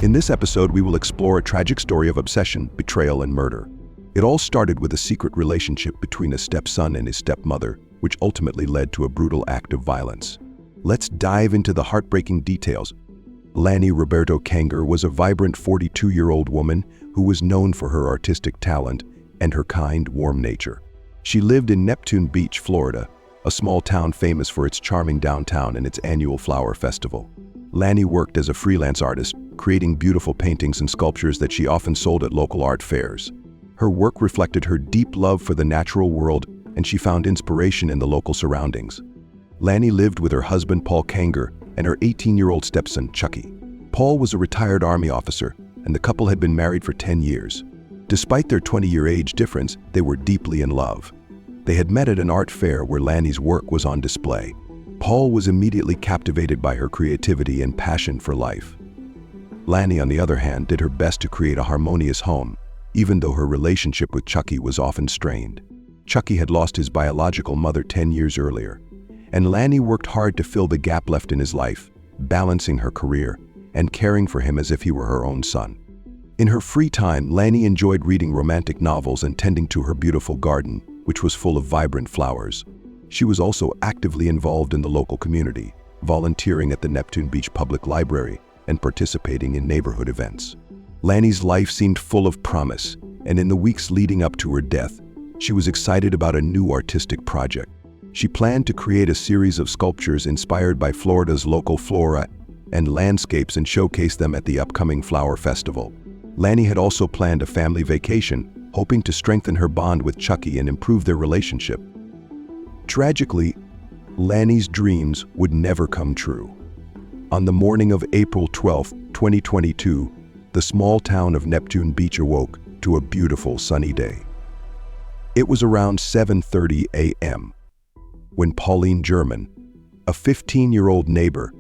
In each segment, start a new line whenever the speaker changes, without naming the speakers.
In this episode, we will explore a tragic story of obsession, betrayal, and murder. It all started with a secret relationship between a stepson and his stepmother, which ultimately led to a brutal act of violence. Let's dive into the heartbreaking details. Lanny Kanger was a vibrant 42-year-old woman who was known for her artistic talent and her kind, warm nature. She lived in Neptune Beach, Florida, a small town famous for its charming downtown and its annual flower festival. Lanny worked as a freelance artist, creating beautiful paintings and sculptures that she often sold at local art fairs. Her work reflected her deep love for the natural world, and she found inspiration in the local surroundings. Lanny lived with her husband, Paul Kanger, and her 18-year-old stepson, Chucky. Paul was a retired Army officer, and the couple had been married for 10 years. Despite their 20-year age difference, they were deeply in love. They had met at an art fair where Lanny's work was on display. Paul was immediately captivated by her creativity and passion for life. Lanny, on the other hand, did her best to create a harmonious home, even though her relationship with Chucky was often strained. Chucky had lost his biological mother 10 years earlier, and Lanny worked hard to fill the gap left in his life, balancing her career and caring for him as if he were her own son. In her free time, Lanny enjoyed reading romantic novels and tending to her beautiful garden, which was full of vibrant flowers. She was also actively involved in the local community, volunteering at the Neptune Beach Public Library and participating in neighborhood events. Lanny's life seemed full of promise, and in the weeks leading up to her death, she was excited about a new artistic project. She planned to create a series of sculptures inspired by Florida's local flora and landscapes and showcase them at the upcoming flower festival. Lanny had also planned a family vacation, hoping to strengthen her bond with Chucky and improve their relationship. Tragically, Lanny's dreams would never come true. On the morning of April 12, 2022, the small town of Neptune Beach awoke to a beautiful sunny day. It was around 7:30 a.m. when Pauline German, a 15-year-old neighbor,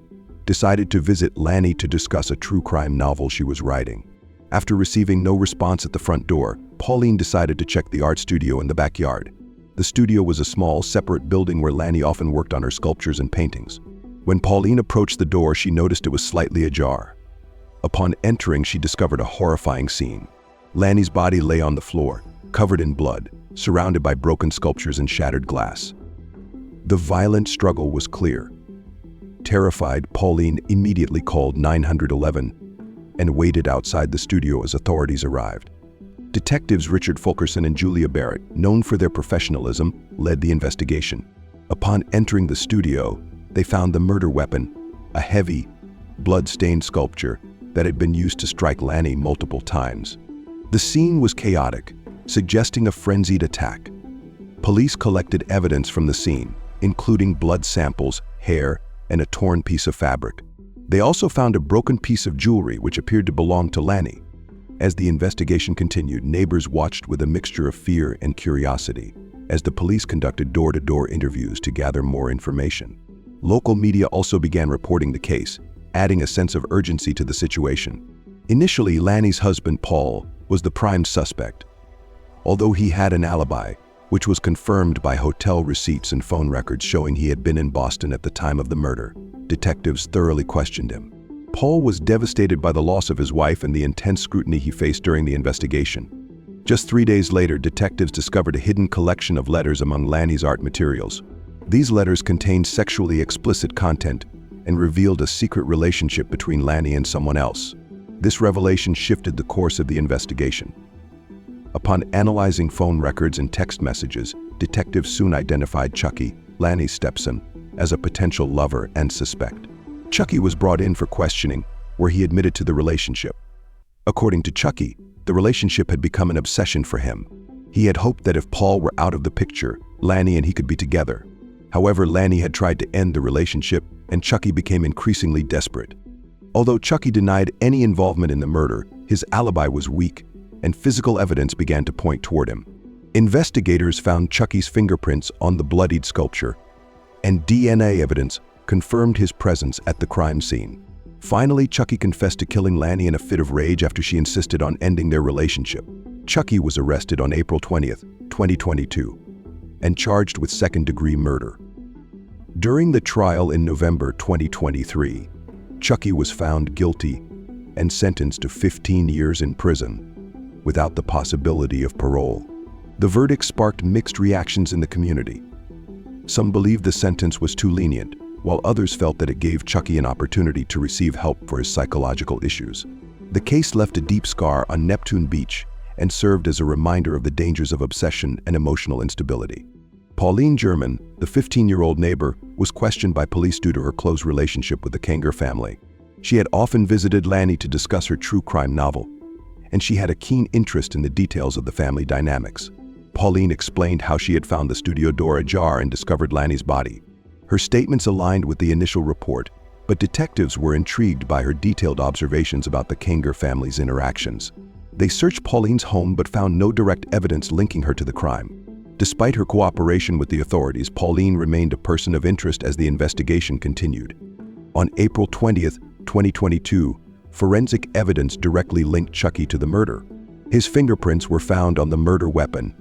decided to visit Lanny to discuss a true crime novel she was writing. After receiving no response at the front door, Pauline decided to check the art studio in the backyard. The studio was a small, separate building where Lanny often worked on her sculptures and paintings. When Pauline approached the door, she noticed it was slightly ajar. Upon entering, she discovered a horrifying scene. Lanny's body lay on the floor, covered in blood, surrounded by broken sculptures and shattered glass. The violent struggle was clear. Terrified, Pauline immediately called 911 and waited outside the studio as authorities arrived. Detectives Richard Fulkerson and Julia Barrett, known for their professionalism, led the investigation. Upon entering the studio, they found the murder weapon, a heavy, blood-stained sculpture that had been used to strike Lanny multiple times. The scene was chaotic, suggesting a frenzied attack. Police collected evidence from the scene, including blood samples, hair, and a torn piece of fabric. They also found a broken piece of jewelry which appeared to belong to Lanny. As the investigation continued, neighbors watched with a mixture of fear and curiosity as the police conducted door-to-door interviews to gather more information. Local media also began reporting the case, adding a sense of urgency to the situation. Initially, Lanny's husband, Paul, was the prime suspect. Although he had an alibi, which was confirmed by hotel receipts and phone records showing he had been in Boston at the time of the murder, detectives thoroughly questioned him. Paul was devastated by the loss of his wife and the intense scrutiny he faced during the investigation. Just 3 days later, detectives discovered a hidden collection of letters among Lanny's art materials. These letters contained sexually explicit content and revealed a secret relationship between Lanny and someone else. This revelation shifted the course of the investigation. Upon analyzing phone records and text messages, detectives soon identified Chucky, Lanny's stepson, as a potential lover and suspect. Chucky was brought in for questioning, where he admitted to the relationship. According to Chucky, the relationship had become an obsession for him. He had hoped that if Paul were out of the picture, Lanny and he could be together. However, Lanny had tried to end the relationship, and Chucky became increasingly desperate. Although Chucky denied any involvement in the murder, his alibi was weak, and physical evidence began to point toward him. Investigators found Chucky's fingerprints on the bloodied sculpture, and DNA evidence confirmed his presence at the crime scene. Finally, Chucky confessed to killing Lanny in a fit of rage after she insisted on ending their relationship. Chucky was arrested on April 20th, 2022, and charged with second-degree murder. During the trial in November 2023, Chucky was found guilty and sentenced to 15 years in prison, without the possibility of parole. The verdict sparked mixed reactions in the community. Some believed the sentence was too lenient, while others felt that it gave Chucky an opportunity to receive help for his psychological issues. The case left a deep scar on Neptune Beach and served as a reminder of the dangers of obsession and emotional instability. Pauline German, the 15-year-old neighbor, was questioned by police due to her close relationship with the Kanger family. She had often visited Lanny to discuss her true crime novel, and she had a keen interest in the details of the family dynamics. Pauline explained how she had found the studio door ajar and discovered Lanny's body. Her statements aligned with the initial report, but detectives were intrigued by her detailed observations about the Kanger family's interactions. They searched Pauline's home but found no direct evidence linking her to the crime. Despite her cooperation with the authorities, Pauline remained a person of interest as the investigation continued. On April 20, 2022, forensic evidence directly linked Chucky to the murder. His fingerprints were found on the murder weapon,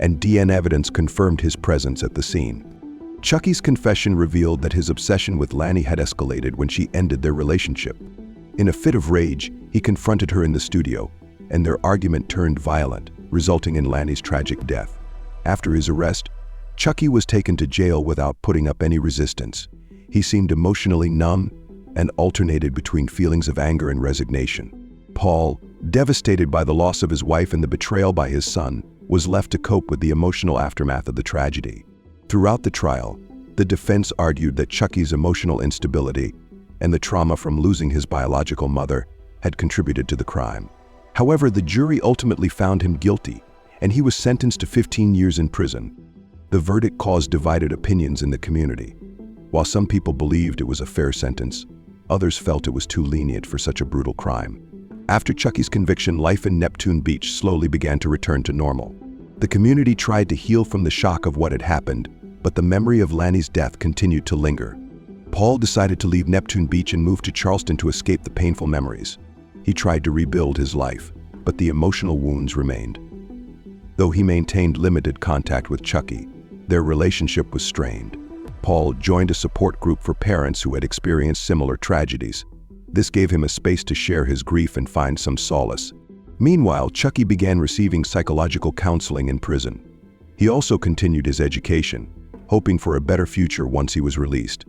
and DNA evidence confirmed his presence at the scene. Chucky's confession revealed that his obsession with Lanny had escalated when she ended their relationship. In a fit of rage, he confronted her in the studio, and their argument turned violent, resulting in Lanny's tragic death. After his arrest, Chucky was taken to jail without putting up any resistance. He seemed emotionally numb and alternated between feelings of anger and resignation. Paul, devastated by the loss of his wife and the betrayal by his son, was left to cope with the emotional aftermath of the tragedy. Throughout the trial, the defense argued that Chucky's emotional instability and the trauma from losing his biological mother had contributed to the crime. However, the jury ultimately found him guilty, and he was sentenced to 15 years in prison. The verdict caused divided opinions in the community. While some people believed it was a fair sentence, others felt it was too lenient for such a brutal crime. After Chucky's conviction, life in Neptune Beach slowly began to return to normal. The community tried to heal from the shock of what had happened, but the memory of Lanny's death continued to linger. Paul decided to leave Neptune Beach and move to Charleston to escape the painful memories. He tried to rebuild his life, but the emotional wounds remained. Though he maintained limited contact with Chucky, their relationship was strained. Paul joined a support group for parents who had experienced similar tragedies. This gave him a space to share his grief and find some solace. Meanwhile, Chucky began receiving psychological counseling in prison. He also continued his education, hoping for a better future once he was released.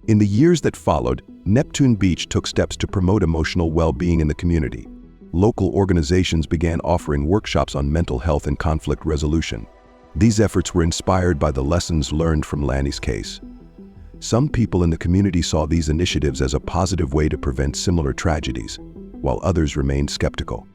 In the years that followed, Neptune Beach took steps to promote emotional well-being in the community. Local organizations began offering workshops on mental health and conflict resolution. These efforts were inspired by the lessons learned from Lanny's case. Some people in the community saw these initiatives as a positive way to prevent similar tragedies, while others remained skeptical.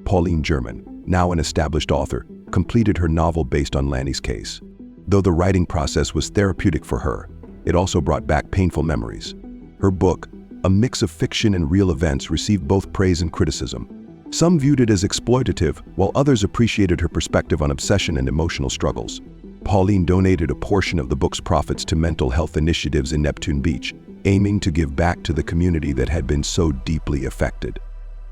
Pauline German, now an established author, completed her novel based on Lanny's case. Though the writing process was therapeutic for her, it also brought back painful memories. Her book, a mix of fiction and real events, received both praise and criticism. Some viewed it as exploitative, while others appreciated her perspective on obsession and emotional struggles. Pauline donated a portion of the book's profits to mental health initiatives in Neptune Beach, aiming to give back to the community that had been so deeply affected.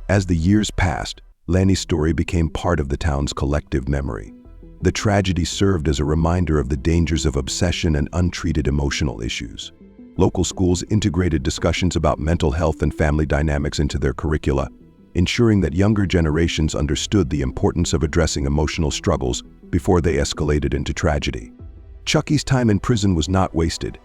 As the years passed, Lanny's story became part of the town's collective memory. The tragedy served as a reminder of the dangers of obsession and untreated emotional issues. Local schools integrated discussions about mental health and family dynamics into their curricula, ensuring that younger generations understood the importance of addressing emotional struggles before they escalated into tragedy. Chucky's time in prison was not wasted.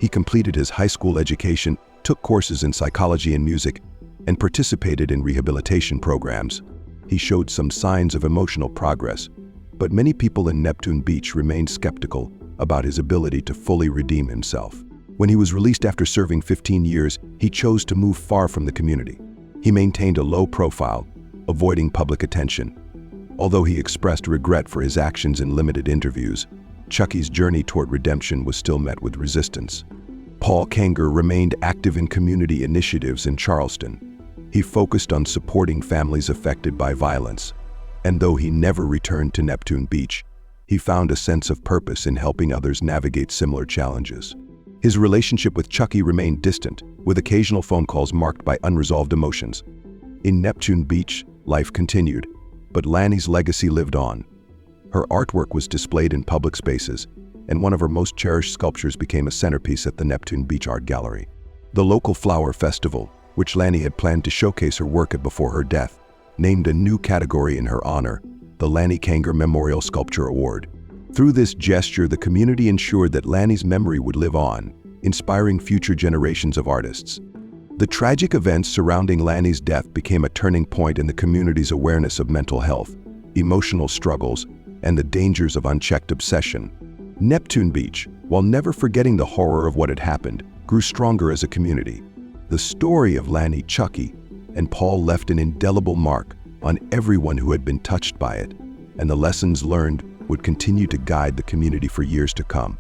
He completed his high school education, took courses in psychology and music, and participated in rehabilitation programs. He showed some signs of emotional progress, but many people in Neptune Beach remained skeptical about his ability to fully redeem himself. When he was released after serving 15 years, he chose to move far from the community. He maintained a low profile, avoiding public attention. Although he expressed regret for his actions in limited interviews, Chucky's journey toward redemption was still met with resistance. Paul Kanger remained active in community initiatives in Charleston. He focused on supporting families affected by violence, and though he never returned to Neptune Beach, he found a sense of purpose in helping others navigate similar challenges. His relationship with Chucky remained distant, with occasional phone calls marked by unresolved emotions. In Neptune Beach, life continued, but Lanny's legacy lived on. Her artwork was displayed in public spaces, and one of her most cherished sculptures became a centerpiece at the Neptune Beach Art Gallery. The local flower festival, which Lanny had planned to showcase her work at before her death, named a new category in her honor, the Lanny Kanger Memorial Sculpture Award. Through this gesture, the community ensured that Lanny's memory would live on, inspiring future generations of artists. The tragic events surrounding Lanny's death became a turning point in the community's awareness of mental health, emotional struggles, and the dangers of unchecked obsession. Neptune Beach, while never forgetting the horror of what had happened, grew stronger as a community. The story of Lanny, Chucky, and Paul left an indelible mark on everyone who had been touched by it, and the lessons learned would continue to guide the community for years to come.